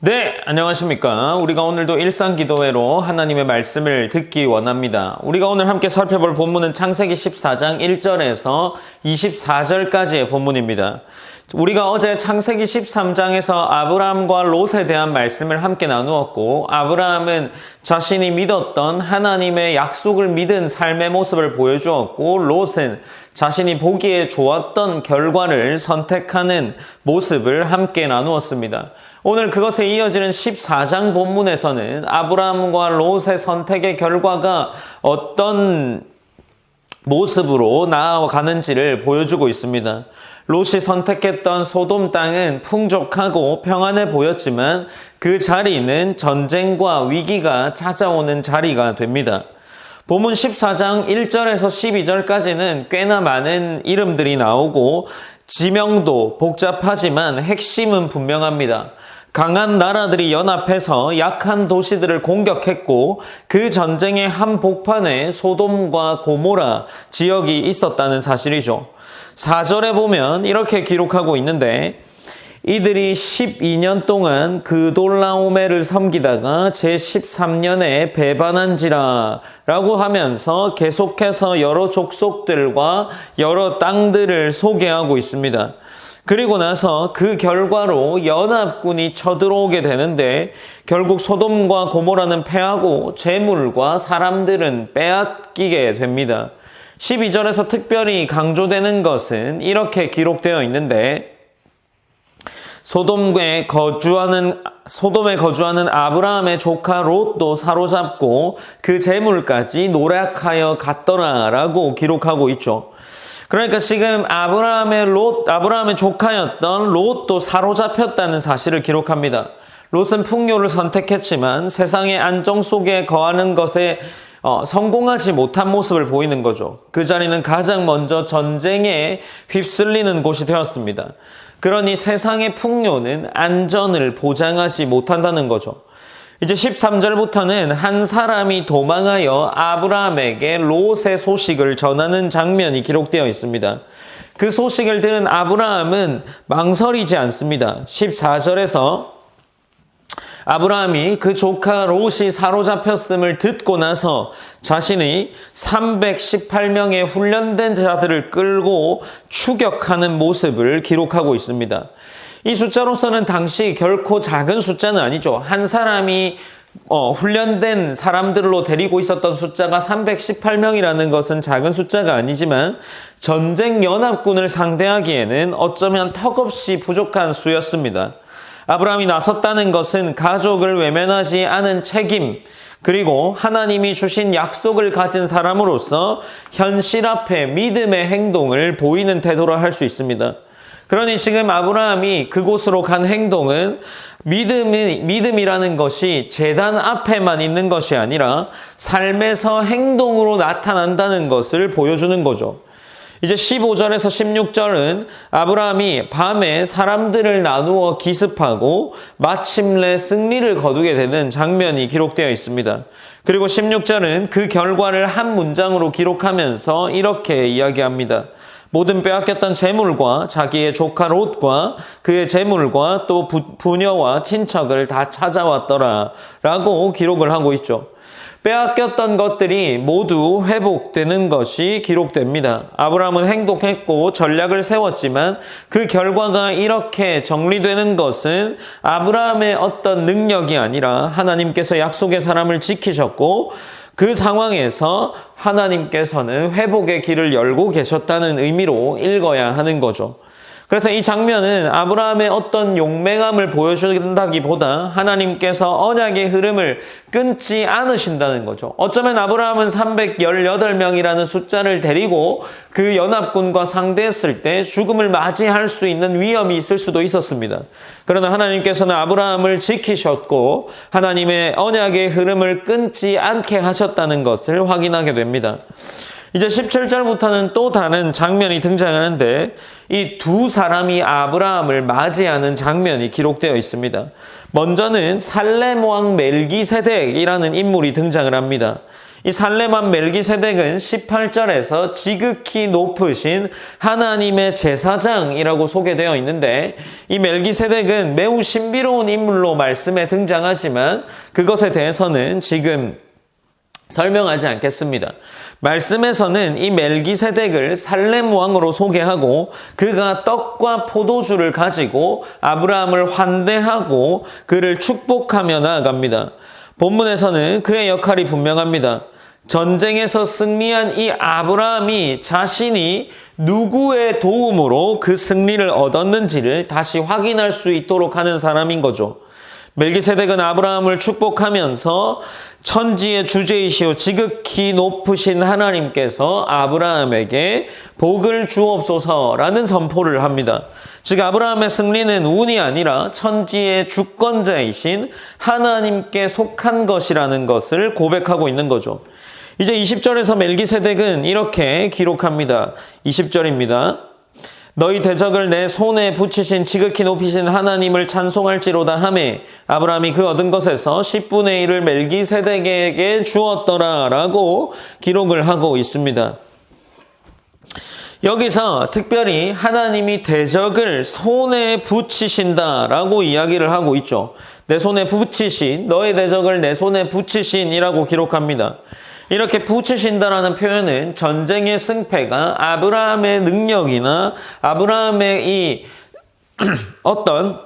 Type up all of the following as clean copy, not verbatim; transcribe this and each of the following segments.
네, 안녕하십니까. 우리가 오늘도 일상기도회로 하나님의 말씀을 듣기 원합니다. 우리가 오늘 함께 살펴볼 본문은 창세기 14장 1절에서 24절까지의 본문입니다. 우리가 어제 창세기 13장에서 아브라함과 롯에 대한 말씀을 함께 나누었고, 아브라함은 자신이 믿었던 하나님의 약속을 믿은 삶의 모습을 보여주었고, 롯은 자신이 보기에 좋았던 결과를 선택하는 모습을 함께 나누었습니다. 오늘 그것에 이어지는 14장 본문에서는 아브라함과 롯의 선택의 결과가 어떤 모습으로 나아가는지를 보여주고 있습니다. 롯이 선택했던 소돔 땅은 풍족하고 평안해 보였지만 그 자리는 전쟁과 위기가 찾아오는 자리가 됩니다. 본문 14장 1절에서 12절까지는 꽤나 많은 이름들이 나오고 지명도 복잡하지만 핵심은 분명합니다. 강한 나라들이 연합해서 약한 도시들을 공격했고 그 전쟁의 한복판에 소돔과 고모라 지역이 있었다는 사실이죠. 4절에 보면 이렇게 기록하고 있는데, 이들이 12년 동안 그돌라오메를 섬기다가 제13년에 배반한지라 라고 하면서 계속해서 여러 족속들과 여러 땅들을 소개하고 있습니다. 그리고 나서 그 결과로 연합군이 쳐들어오게 되는데 결국 소돔과 고모라는 패하고 재물과 사람들은 빼앗기게 됩니다. 12절에서 특별히 강조되는 것은 이렇게 기록되어 있는데, 소돔에 거주하는 아브라함의 조카 롯도 사로잡고 그 재물까지 노략하여 갔더라라고 기록하고 있죠. 그러니까 지금 아브라함의 조카였던 롯도 사로잡혔다는 사실을 기록합니다. 롯은 풍요를 선택했지만 세상의 안정 속에 거하는 것에 성공하지 못한 모습을 보이는 거죠. 그 자리는 가장 먼저 전쟁에 휩쓸리는 곳이 되었습니다. 그러니 세상의 풍요는 안전을 보장하지 못한다는 거죠. 이제 13절부터는 한 사람이 도망하여 아브라함에게 롯의 소식을 전하는 장면이 기록되어 있습니다. 그 소식을 들은 아브라함은 망설이지 않습니다. 14절에서 아브라함이 그 조카 롯이 사로잡혔음을 듣고 나서 자신이 318명의 훈련된 자들을 끌고 추격하는 모습을 기록하고 있습니다. 이 숫자로서는 당시 결코 작은 숫자는 아니죠. 한 사람이 훈련된 사람들로 데리고 있었던 숫자가 318명이라는 것은 작은 숫자가 아니지만 전쟁 연합군을 상대하기에는 어쩌면 턱없이 부족한 수였습니다. 아브라함이 나섰다는 것은 가족을 외면하지 않은 책임, 그리고 하나님이 주신 약속을 가진 사람으로서 현실 앞에 믿음의 행동을 보이는 태도라 할 수 있습니다. 그러니 지금 아브라함이 그곳으로 간 행동은 믿음이라는 것이 제단 앞에만 있는 것이 아니라 삶에서 행동으로 나타난다는 것을 보여주는 거죠. 이제 15절에서 16절은 아브라함이 밤에 사람들을 나누어 기습하고 마침내 승리를 거두게 되는 장면이 기록되어 있습니다. 그리고 16절은 그 결과를 한 문장으로 기록하면서 이렇게 이야기합니다. 모든 빼앗겼던 재물과 자기의 조카 롯과 그의 재물과 또 부녀와 친척을 다 찾아왔더라 라고 기록을 하고 있죠. 빼앗겼던 것들이 모두 회복되는 것이 기록됩니다. 아브라함은 행동했고 전략을 세웠지만 그 결과가 이렇게 정리되는 것은 아브라함의 어떤 능력이 아니라 하나님께서 약속의 사람을 지키셨고 그 상황에서 하나님께서는 회복의 길을 열고 계셨다는 의미로 읽어야 하는 거죠. 그래서 이 장면은 아브라함의 어떤 용맹함을 보여준다기보다 하나님께서 언약의 흐름을 끊지 않으신다는 거죠. 어쩌면 아브라함은 318명이라는 숫자를 데리고 그 연합군과 상대했을 때 죽음을 맞이할 수 있는 위험이 있을 수도 있었습니다. 그러나 하나님께서는 아브라함을 지키셨고 하나님의 언약의 흐름을 끊지 않게 하셨다는 것을 확인하게 됩니다. 이제 17절부터는 또 다른 장면이 등장하는데 이 두 사람이 아브라함을 맞이하는 장면이 기록되어 있습니다. 먼저는 살렘 왕 멜기세덱이라는 인물이 등장을 합니다. 이 살렘왕 멜기세덱은 18절에서 지극히 높으신 하나님의 제사장이라고 소개되어 있는데, 이 멜기세덱은 매우 신비로운 인물로 말씀에 등장하지만 그것에 대해서는 지금 설명하지 않겠습니다. 말씀에서는 이 멜기세덱을 살렘 왕으로 소개하고 그가 떡과 포도주를 가지고 아브라함을 환대하고 그를 축복하며 나아갑니다. 본문에서는 그의 역할이 분명합니다. 전쟁에서 승리한 이 아브라함이 자신이 누구의 도움으로 그 승리를 얻었는지를 다시 확인할 수 있도록 하는 사람인 거죠. 멜기세덱은 아브라함을 축복하면서 천지의 주제이시오 지극히 높으신 하나님께서 아브라함에게 복을 주옵소서라는 선포를 합니다. 즉 아브라함의 승리는 운이 아니라 천지의 주권자이신 하나님께 속한 것이라는 것을 고백하고 있는 거죠. 이제 20절에서 멜기세덱은 이렇게 기록합니다. 20절입니다. 너희 대적을 내 손에 붙이신 지극히 높이신 하나님을 찬송할지로다 하매 아브라함이 그 얻은 것에서 10분의 1을 멜기세덱에게 주었더라 라고 기록을 하고 있습니다. 여기서 특별히 하나님이 대적을 손에 붙이신다라고 이야기를 하고 있죠. 내 손에 붙이신, 너의 대적을 내 손에 붙이신이라고 기록합니다. 이렇게 붙이신다라는 표현은 전쟁의 승패가 아브라함의 능력이나 아브라함의 이 어떤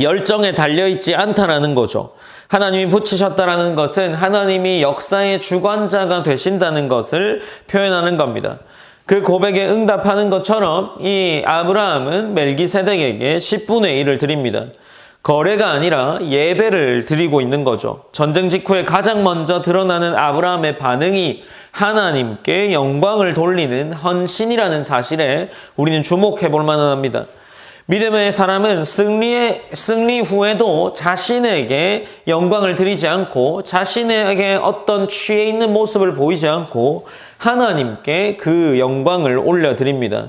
열정에 달려있지 않다라는 거죠. 하나님이 붙이셨다라는 것은 하나님이 역사의 주관자가 되신다는 것을 표현하는 겁니다. 그 고백에 응답하는 것처럼 이 아브라함은 멜기세덱에게 10분의 1을 드립니다. 거래가 아니라 예배를 드리고 있는 거죠. 전쟁 직후에 가장 먼저 드러나는 아브라함의 반응이 하나님께 영광을 돌리는 헌신이라는 사실에 우리는 주목해 볼 만합니다. 믿음의 사람은 승리 후에도 자신에게 영광을 드리지 않고 자신에게 어떤 취해 있는 모습을 보이지 않고 하나님께 그 영광을 올려드립니다.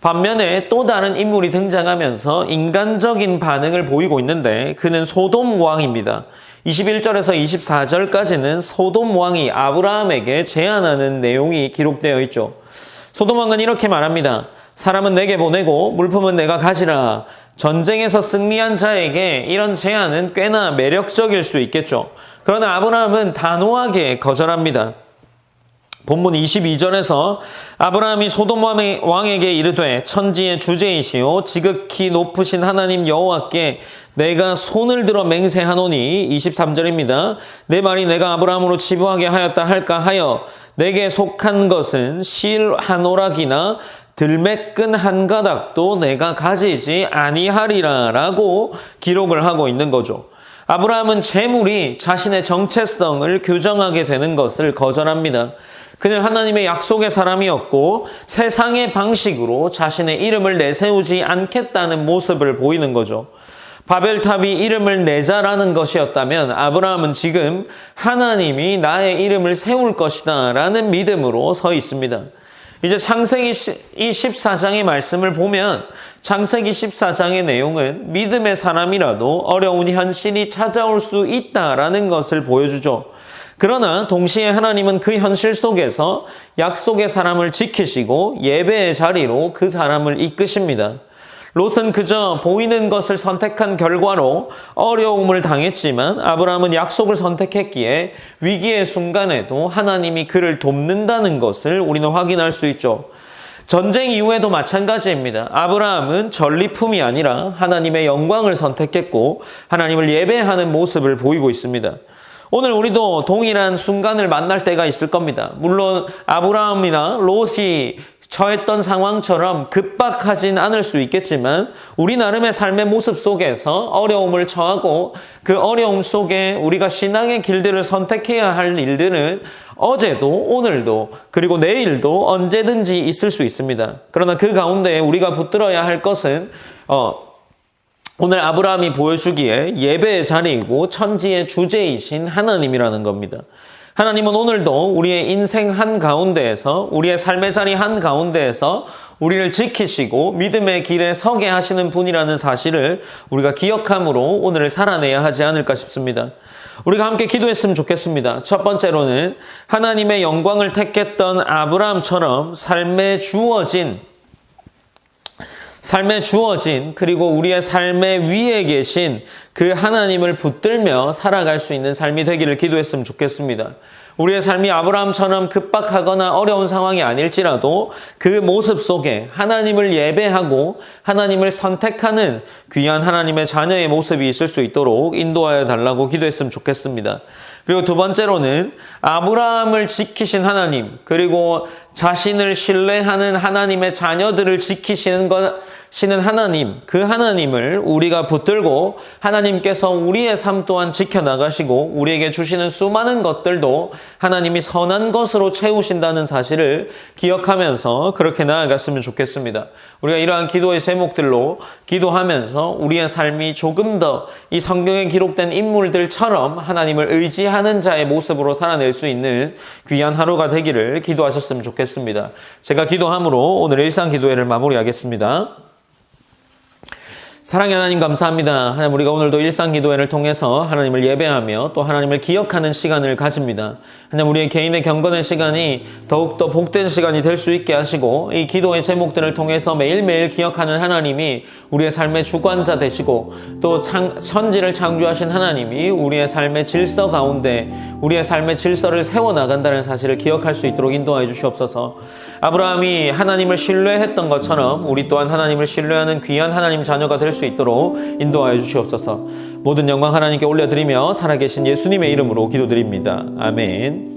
반면에 또 다른 인물이 등장하면서 인간적인 반응을 보이고 있는데 그는 소돔 왕입니다. 21절에서 24절까지는 소돔 왕이 아브라함에게 제안하는 내용이 기록되어 있죠. 소돔 왕은 이렇게 말합니다. 사람은 내게 보내고 물품은 내가 가지라. 전쟁에서 승리한 자에게 이런 제안은 꽤나 매력적일 수 있겠죠. 그러나 아브라함은 단호하게 거절합니다. 본문 22절에서 아브라함이 소돔 왕에게 이르되 천지의 주제이시오 지극히 높으신 하나님 여호와께 내가 손을 들어 맹세하노니 23절입니다. 내 말이 내가 아브라함으로 치부하게 하였다 할까 하여 내게 속한 것은 실 한 오락이나 들매끈 한 가닥도 내가 가지지 아니하리라 라고 기록을 하고 있는 거죠. 아브라함은 재물이 자신의 정체성을 규정하게 되는 것을 거절합니다. 그는 하나님의 약속의 사람이었고 세상의 방식으로 자신의 이름을 내세우지 않겠다는 모습을 보이는 거죠. 바벨탑이 이름을 내자라는 것이었다면 아브라함은 지금 하나님이 나의 이름을 세울 것이다 라는 믿음으로 서 있습니다. 이제 창세기 14장의 말씀을 보면 창세기 14장의 내용은 믿음의 사람이라도 어려운 현실이 찾아올 수 있다라는 것을 보여주죠. 그러나 동시에 하나님은 그 현실 속에서 약속의 사람을 지키시고 예배의 자리로 그 사람을 이끄십니다. 롯은 그저 보이는 것을 선택한 결과로 어려움을 당했지만 아브라함은 약속을 선택했기에 위기의 순간에도 하나님이 그를 돕는다는 것을 우리는 확인할 수 있죠. 전쟁 이후에도 마찬가지입니다. 아브라함은 전리품이 아니라 하나님의 영광을 선택했고 하나님을 예배하는 모습을 보이고 있습니다. 오늘 우리도 동일한 순간을 만날 때가 있을 겁니다. 물론 아브라함이나 롯이 처했던 상황처럼 급박하진 않을 수 있겠지만 우리 나름의 삶의 모습 속에서 어려움을 처하고 그 어려움 속에 우리가 신앙의 길들을 선택해야 할 일들은 어제도 오늘도 그리고 내일도 언제든지 있을 수 있습니다. 그러나 그 가운데 우리가 붙들어야 할 것은 오늘 아브라함이 보여주기에 예배의 자리이고 천지의 주제이신 하나님이라는 겁니다. 하나님은 오늘도 우리의 인생 한가운데에서 우리의 삶의 자리 한가운데에서 우리를 지키시고 믿음의 길에 서게 하시는 분이라는 사실을 우리가 기억함으로 오늘을 살아내야 하지 않을까 싶습니다. 우리가 함께 기도했으면 좋겠습니다. 첫 번째로는 하나님의 영광을 택했던 아브라함처럼 삶에 주어진 그리고 우리의 삶의 위에 계신 그 하나님을 붙들며 살아갈 수 있는 삶이 되기를 기도했으면 좋겠습니다. 우리의 삶이 아브라함처럼 급박하거나 어려운 상황이 아닐지라도 그 모습 속에 하나님을 예배하고 하나님을 선택하는 귀한 하나님의 자녀의 모습이 있을 수 있도록 인도하여 달라고 기도했으면 좋겠습니다. 그리고 두 번째로는 아브라함을 지키신 하나님, 그리고 자신을 신뢰하는 하나님의 자녀들을 지키시는 하나님, 그 하나님을 우리가 붙들고 하나님께서 우리의 삶 또한 지켜나가시고 우리에게 주시는 수많은 것들도 하나님이 선한 것으로 채우신다는 사실을 기억하면서 그렇게 나아갔으면 좋겠습니다. 우리가 이러한 기도의 제목들로 기도하면서 우리의 삶이 조금 더 이 성경에 기록된 인물들처럼 하나님을 의지하는 자의 모습으로 살아낼 수 있는 귀한 하루가 되기를 기도하셨으면 좋겠습니다. 제가 기도함으로 오늘 일상 기도회를 마무리하겠습니다. 사랑의 하나님 감사합니다. 하나님, 우리가 오늘도 일상기도회를 통해서 하나님을 예배하며 또 하나님을 기억하는 시간을 가집니다. 하나님, 우리의 개인의 경건의 시간이 더욱더 복된 시간이 될 수 있게 하시고 이 기도의 제목들을 통해서 매일매일 기억하는 하나님이 우리의 삶의 주관자 되시고 또 천지를 창조하신 하나님이 우리의 삶의 질서 가운데 우리의 삶의 질서를 세워나간다는 사실을 기억할 수 있도록 인도하여 주시옵소서. 아브라함이 하나님을 신뢰했던 것처럼 우리 또한 하나님을 신뢰하는 귀한 하나님 자녀가 될 수 있도록 인도하여 주시옵소서. 모든 영광 하나님께 올려드리며 살아계신 예수님의 이름으로 기도드립니다. 아멘.